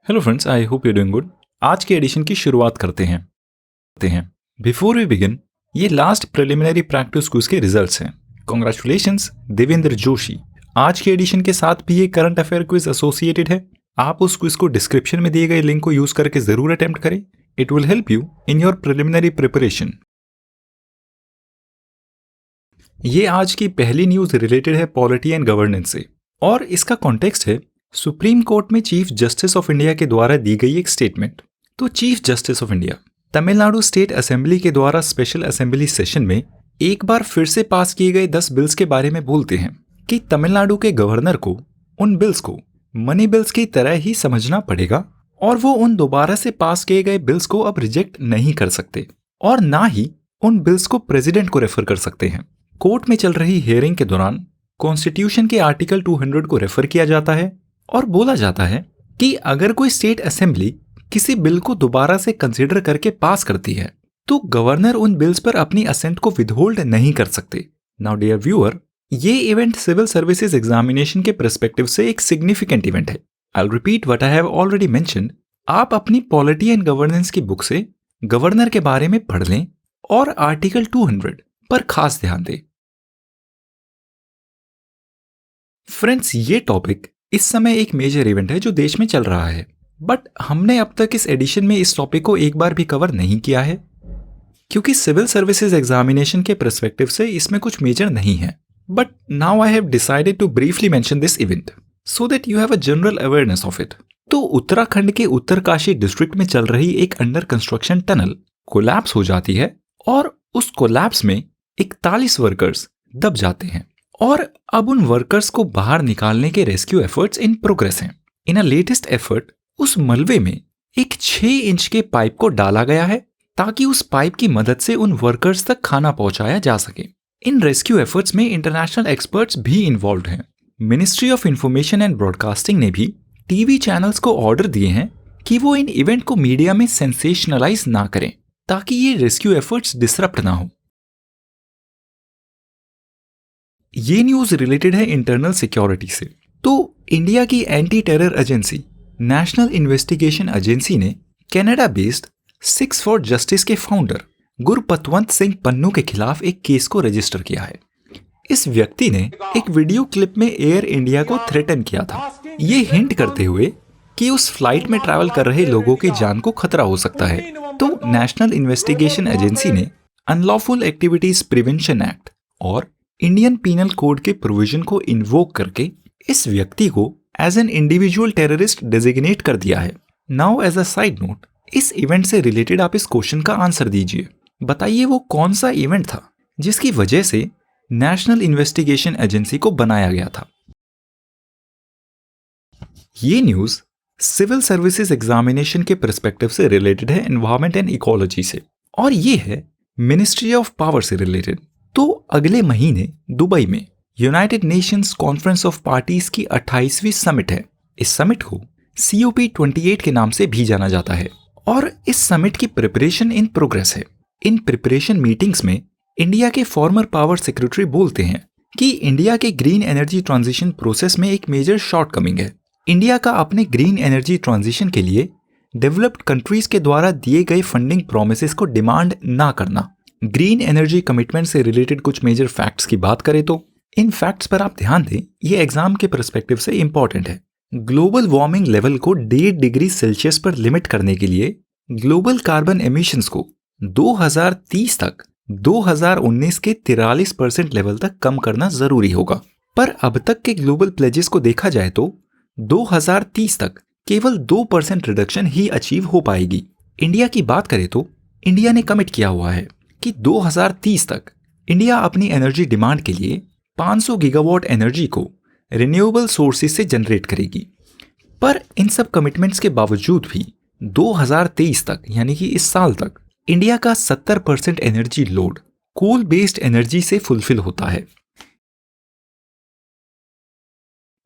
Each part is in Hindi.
Hello friends, I hope you doing good. आज के एडिशन की शुरुआत करते हैं। बिफोर वी बिगिन, ये लास्ट प्रिलिमिनरी प्रैक्टिस क्विज के रिजल्ट्स हैं। कॉन्ग्रेचुलेशंस देवेंद्र जोशी। आज के एडिशन के साथ भी ये करंट अफेयर क्विज एसोसिएटेड है। आप उस क्विज को डिस्क्रिप्शन में दिए गए लिंक को यूज करके जरूर अटेम्प्ट करें। It will help you in your preliminary preparation. ये आज की पहली न्यूज रिलेटेड है पॉलिटी एंड गवर्नेंस से, और इसका कॉन्टेक्स्ट है सुप्रीम कोर्ट में चीफ जस्टिस ऑफ इंडिया के द्वारा दी गई एक स्टेटमेंट। तो chief justice of India Tamil Nadu state assembly के द्वारा स्पेशल असेंबली सेशन में एक बार फिर से पास किए गए 10 बिल्स के बारे में बोलते हैं कि तमिलनाडु के गवर्नर को उन बिल्स को मनी बिल्स की तरह ही समझना पड़ेगा और वो उन दोबारा से पास किए गए बिल्स को अब रिजेक्ट नहीं कर सकते और ना ही उन बिल्स को प्रेसिडेंट को रेफर कर सकते हैं। कोर्ट में चल रही हियरिंग के दौरान कॉन्स्टिट्यूशन के आर्टिकल 200 को रेफर किया जाता है और बोला जाता है कि अगर कोई स्टेट असेंबली किसी बिल को दोबारा से कंसीडर करके पास करती है तो गवर्नर उन बिल्स पर अपनी असेंट को विदहोल्ड नहीं कर सकते। नाउ डियर व्यूअर, ये इवेंट सिविल सर्विसेज एग्जामिनेशन के पर्सपेक्टिव से एक सिग्निफिकेंट इवेंट है। I will repeat what I have already mentioned. आप अपनी पॉलिटी एंड गवर्नेंस की बुक से गवर्नर के बारे में पढ़ लें और आर्टिकल 200 पर खास ध्यान दें। फ्रेंड्स, ये टॉपिक इस समय एक मेजर इवेंट है जो देश में चल रहा है, बट हमने अब तक इस एडिशन में इस टॉपिक को एक बार भी कवर नहीं किया है क्योंकि सिविल सर्विसेज एग्जामिनेशन के पर्सपेक्टिव से इसमें कुछ मेजर नहीं है। But now I have decided to briefly mention this event so that you have a general awareness of it. तो उत्तराखंड के उत्तरकाशी डिस्ट्रिक्ट में चल रही एक अंडर कंस्ट्रक्शन टनल कोलैप्स हो जाती है और उस कोलैप्स में 41 वर्कर्स दब जाते हैं और अब उन वर्कर्स को बाहर निकालने के रेस्क्यू एफर्ट्स इन प्रोग्रेस हैं। इन अ लेटेस्ट एफर्ट उस मलबे में एक 6 इंच के पाइप को डाला गया है ताकि उस पाइप की मदद से उन वर्कर्स तक खाना पहुंचाया जा सके। इन रेस्क्यू एफर्ट्स में इंटरनेशनल एक्सपर्ट्स भी इन्वॉल्व हैं। Ministry of information and broadcasting ने भी टीवी चैनल्स को ऑर्डर दिए हैं कि वो इन इवेंट को मीडिया में सेंसेशनलाइज ना करें ताकि ये रेस्क्यू एफर्ट्स डिसरप्ट ना हो। ये न्यूज रिलेटेड है इंटरनल सिक्योरिटी से। तो इंडिया की anti terror agency national Investigation Agency ने कनाडा बेस्ड 6 फॉर जस्टिस के फाउंडर गुरपतवंत सिंह पन्नू के खिलाफ एक केस को रजिस्टर किया है। इस व्यक्ति ने एक वीडियो क्लिप में एयर इंडिया को थ्रेटन किया था, ये हिंट करते हुए कि उस फ्लाइट में ट्रैवल कर रहे लोगों की जान को खतरा हो सकता है। तो नेशनल इन्वेस्टिगेशन एजेंसी ने अनलॉफुल एक्टिविटीज प्रिवेंशन एक्ट और इंडियन पीनल कोड के प्रोविजन को इन्वोक करके इस व्यक्ति को as an individual terrorist designate कर दिया है। Now as a side note, इस इवेंट से रिलेटेड आप इस क्वेश्चन का आंसर दीजिए। बताइए वो कौन सा इवेंट था जिसकी वजह से नेशनल इन्वेस्टिगेशन एजेंसी को बनाया गया था। ये न्यूज सिविल सर्विसेज एग्जामिनेशन के पर्सपेक्टिव से रिलेटेड है एनवायरमेंट एंड इकोलॉजी से, और ये है मिनिस्ट्री ऑफ पावर से रिलेटेड। तो अगले महीने दुबई में United Nations conference of parties की 28वीं समिट है। इस समिट को COP28 के नाम से भी जाना जाता है और इस समिट की प्रिपरेशन इन प्रोग्रेस है। इन प्रिपरेशन मीटिंग्स में इंडिया के फॉर्मर पावर सेक्रेटरी बोलते हैं कि इंडिया के ग्रीन एनर्जी ट्रांजिशन प्रोसेस में एक मेजर शॉर्टकमिंग है। इंडिया का अपने ग्रीन एनर्जी ट्रांजिशन के लिए डेवलप्ड कंट्रीज के द्वारा दिए गए फंडिंग प्रोमिसेस को डिमांड ना करना। ग्रीन एनर्जी कमिटमेंट से रिलेटेड कुछ मेजर फैक्ट्स की बात करें तो इन फैक्ट्स पर आप ध्यान दें, ये एग्जाम के पर्सपेक्टिव से इंपॉर्टेंट है। ग्लोबल वार्मिंग लेवल को 1.5 डिग्री सेल्सियस पर लिमिट करने के लिए ग्लोबल कार्बन एमिशंस को 2030 तक 2019 के 43% लेवल तक कम करना जरूरी होगा। पर अब तक के ग्लोबल प्लेजेस को देखा जाए तो 2030 तक केवल 2% रिडक्शन ही अचीव हो पाएगी। इंडिया की बात करें तो इंडिया ने कमिट किया हुआ है कि 2030 तक इंडिया अपनी एनर्जी डिमांड के लिए 500 गीगावाट एनर्जी को रिन्यूएबल सोर्सेज से जनरेट करेगी। पर इन सब कमिटमेंट्स के बावजूद भी 2023 तक यानी कि इस साल तक इंडिया का 70% energy load coal based energy से फुलफिल होता है।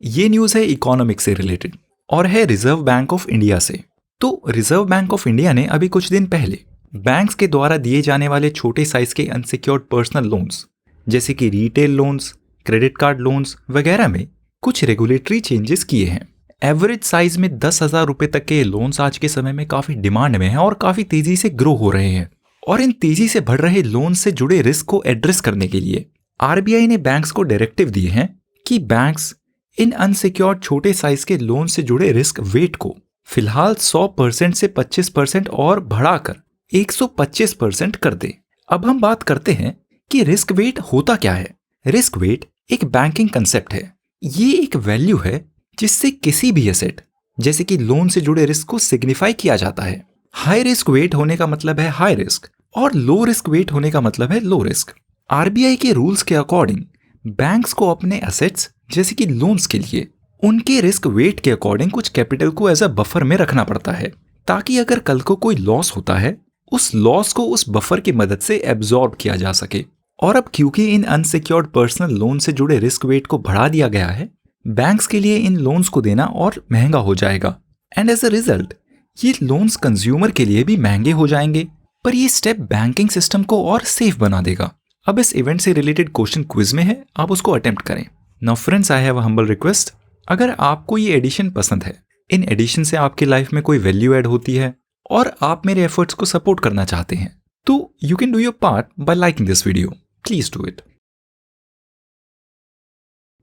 ये न्यूज है इकोनॉमिक्स से रिलेटेड और है रिजर्व बैंक ऑफ इंडिया से। तो रिजर्व बैंक ऑफ इंडिया ने अभी कुछ दिन पहले बैंक्स के द्वारा दिए जाने वाले छोटे साइज के अनसिक्योर्ड पर्सनल लोन्स जैसे कि retail loans, credit card loans वगैरह में कुछ रेगुलेटरी चेंजेस किए हैं। एवरेज साइज में 10,000 रुपए तक के लोन्स आज के समय में काफी डिमांड में हैं और काफी तेजी से ग्रो हो रहे हैं। और इन तेजी से बढ़ रहे लोन से जुड़े रिस्क को एड्रेस करने के लिए आरबीआई ने बैंक्स को डायरेक्टिव दिए हैं कि बैंक्स इन अनसिक्योर्ड छोटे साइज के लोन से जुड़े रिस्क वेट को फिलहाल 100% से 25% और बढ़ाकर 125% कर दे। अब हम बात करते हैं कि रिस्क वेट होता क्या है। रिस्क वेट एक बैंकिंग कंसेप्ट है। ये एक वैल्यू है जिससे किसी भी एसेट जैसे कि लोन से जुड़े रिस्क को सिग्निफाई किया जाता है। हाई रिस्क वेट होने का मतलब है हाई रिस्क और लो रिस्क वेट होने का मतलब है लो रिस्क। आरबीआई के रूल्स के अकॉर्डिंग बैंक्स को अपने एसेट्स जैसे कि लोन्स के लिए उनके रिस्क वेट के अकॉर्डिंग कुछ कैपिटल को एज अ बफर में रखना पड़ता है, ताकि अगर कल को कोई लॉस होता है उस लॉस को उस बफर की मदद से एब्जॉर्ब किया जा सके। और अब क्योंकि इन अनसिक्योर्ड पर्सनल लोन से जुड़े रिस्क वेट को बढ़ा दिया गया है, बैंक्स के लिए इन लोन्स को देना और महंगा हो जाएगा एंड एज अ रिजल्ट ये लोन्स कंज्यूमर के लिए भी महंगे हो जाएंगे। पर ये स्टेप बैंकिंग सिस्टम को और सेफ बना देगा। अब इस इवेंट से रिलेटेड क्वेश्चन क्विज में है, आप उसको अटेम्प्ट करें। Now friends, I have a humble request, अगर आपको ये एडिशन पसंद है, इन एडिशन से आपकी लाइफ में कोई वैल्यू ऐड होती है और आप मेरे एफर्ट्स को सपोर्ट करना चाहते हैं, तो you can do your part by liking this video. Please do it.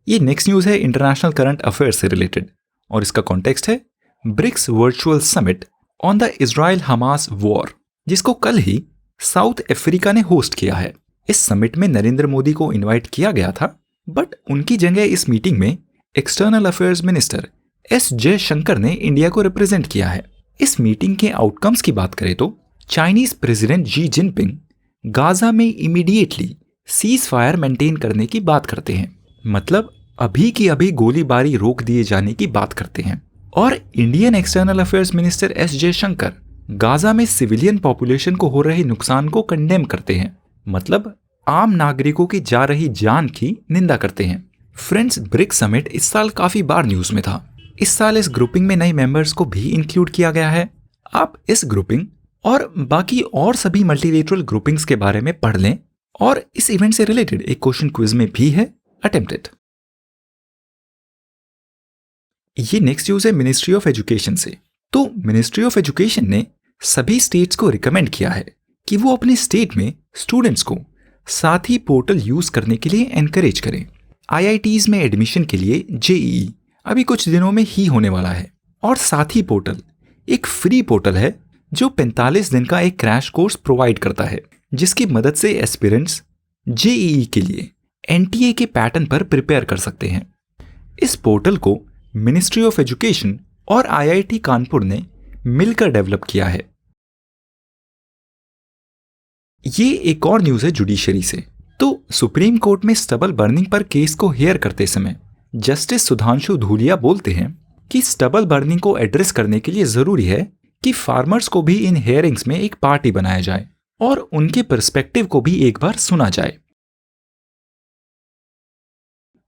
ये नेक्स्ट न्यूज है इंटरनेशनल करंट अफेयर से रिलेटेड और इसका कॉन्टेक्स्ट है BRICS virtual summit on the Israel Hamas war, जिसको कल ही साउथ अफ्रीका ने होस्ट किया है। इस समिट में नरेंद्र मोदी को इनवाइट किया गया था, बट उनकी जगह इस मीटिंग में external affairs minister S Jaishankar ने इंडिया को रिप्रेजेंट किया है। इस मीटिंग के आउटकम्स की बात करें तो Chinese president Xi Jinping Gaza में इमीडिएटली सीज फायर मेंटेन करने की बात करते हैं, मतलब अभी की अभी गोलीबारी रोक दिए जाने की बात करते हैं। और Indian external affairs minister S Jaishankar Gaza में सिविलियन पॉपुलेशन को हो रहे नुकसान को कंडेम करते हैं, मतलब आम नागरिकों की जा रही जान की निंदा करते हैं। फ्रेंड्स, ब्रिक्स समिट इस साल काफी बार न्यूज में था। इस साल इस ग्रुपिंग में नए मेंबर्स को भी इंक्लूड किया गया है। आप इस ग्रुपिंग और बाकी और सभी मल्टीलेटरल ग्रुपिंग्स के बारे में पढ़ लें और इस इवेंट से रिलेटेड एक क्वेश्चन क्विज में भी है, अटेम्प्टेड। ये नेक्स्ट न्यूज है मिनिस्ट्री ऑफ एजुकेशन से। तो मिनिस्ट्री ऑफ एजुकेशन ने सभी स्टेट्स को रिकमेंड किया है कि वो अपने स्टेट में स्टूडेंट्स को साथी पोर्टल यूज करने के लिए एनकरेज करें। आईआईटीज में एडमिशन के लिए जेईई अभी कुछ दिनों में ही होने वाला है और साथी पोर्टल एक फ्री पोर्टल है जो 45 दिन का एक क्रैश कोर्स प्रोवाइड करता है, जिसकी मदद से एस्पिरेंट्स जेईई के लिए एनटीए के पैटर्न पर प्रिपेयर कर सकते हैं। इस पोर्टल को मिनिस्ट्री ऑफ एजुकेशन और आईआईटी कानपुर ने मिलकर डेवलप किया है। ये एक और न्यूज है जुडिशरी से। तो सुप्रीम कोर्ट में स्टबल बर्निंग पर केस को हेयर करते समय जस्टिस सुधांशु धूलिया बोलते हैं कि स्टबल बर्निंग को एड्रेस करने के लिए जरूरी है कि फार्मर्स को भी इन हेयरिंग्स में एक पार्टी बनाया जाए और उनके पर्सपेक्टिव को भी एक बार सुना जाए।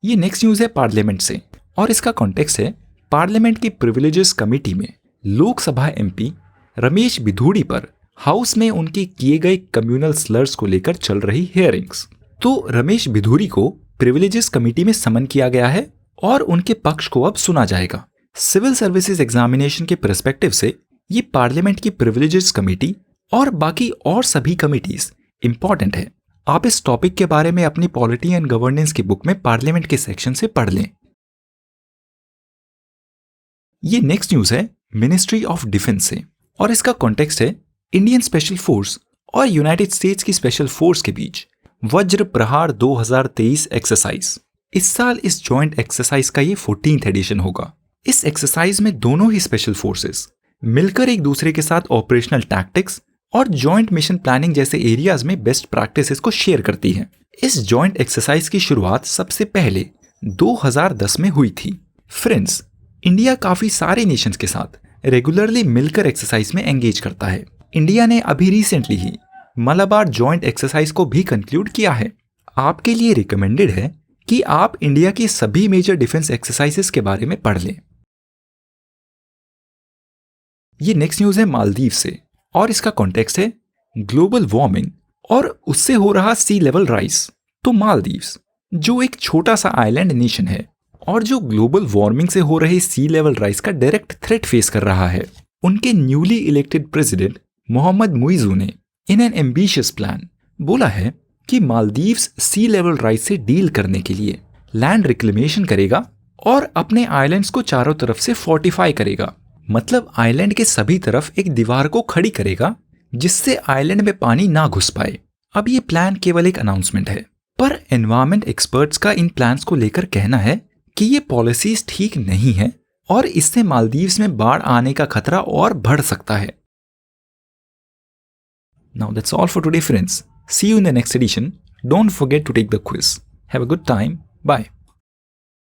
ये नेक्स्ट न्यूज है पार्लियामेंट से और इसका कॉन्टेक्स्ट है पार्लियामेंट की प्रिविलेजेस कमेटी में लोकसभा एमपी रमेश बिधूड़ी पर हाउस में उनके किए गए कम्युनल स्लर्स को लेकर चल रही हियरिंग्स। तो रमेश बिधूड़ी को प्रिविलेजेस कमेटी में समन किया गया है और उनके पक्ष को अब सुना जाएगा। सिविल सर्विसेज एग्जामिनेशन के पर्सपेक्टिव से ये पार्लियामेंट की प्रिविलेजेस कमेटी और बाकी और सभी कमिटीज इंपॉर्टेंट है। आप इस टॉपिक के बारे में अपनी पॉलिटी एंड गवर्नेंस की बुक में पार्लियामेंट के सेक्शन से पढ़ लें। ये नेक्स्ट न्यूज है मिनिस्ट्री ऑफ डिफेंस से और इसका कॉन्टेक्स्ट है इंडियन स्पेशल फोर्स और यूनाइटेड स्टेट्स की स्पेशल फोर्स के बीच वज्र प्रहार 2023 एक्सरसाइज। इस साल इस जॉइंट एक्सरसाइज का ये 14th एडिशन होगा। इस एक्सरसाइज में दोनों ही स्पेशल फोर्सेस मिलकर एक दूसरे के साथ ऑपरेशनल टैक्टिक्स और जॉइंट मिशन प्लानिंग जैसे एरियाज में बेस्ट प्रैक्टिसेस को शेयर करती हैं। इस जॉइंट एक्सरसाइज की शुरुआत सबसे पहले 2010 में हुई थी। फ्रेंड्स, इंडिया काफी सारे नेशंस के साथ रेगुलरली मिलकर एक्सरसाइज में एंगेज करता है। इंडिया ने अभी रिसेंटली ही मलाबार जॉइंट एक्सरसाइज को भी कंक्लूड किया है। आपके लिए रिकमेंडेड है कि आप इंडिया की सभी मेजर डिफेंस एक्सरसाइजेस के बारे में पढ़ लें। ये नेक्स्ट न्यूज है मालदीव से और इसका कॉन्टेक्स्ट है ग्लोबल वार्मिंग और उससे हो रहा सी लेवल राइज। तो मालदीव्स जो एक छोटा सा आइलैंड नेशन है और जो ग्लोबल वार्मिंग से हो रहे सी लेवल राइज का डायरेक्ट थ्रेट फेस कर रहा है। उनके newly elected president Mohamed Muizzu ने इन एन एम्बिशियस प्लान बोला है कि मालदीव्स सी लेवल राइज से डील करने के लिए लैंड रिक्लेमेशन करेगा और अपने आइलैंड्स को चारों तरफ से फोर्टिफाई करेगा। मतलब आइलैंड के सभी तरफ एक दीवार को खड़ी करेगा जिससे आइलैंड में पानी ना घुस पाए। अब ये प्लान केवल एक अनाउंसमेंट है, पर एनवायरमेंट एक्सपर्ट्स का इन प्लान्स को लेकर कहना है कि ये पॉलिसीज ठीक नहीं है और इससे मालदीव्स में बाढ़ आने का खतरा और बढ़ सकता है। Now that's all for today, friends. See you in the next edition. Don't forget to take the quiz. Have a good time. Bye.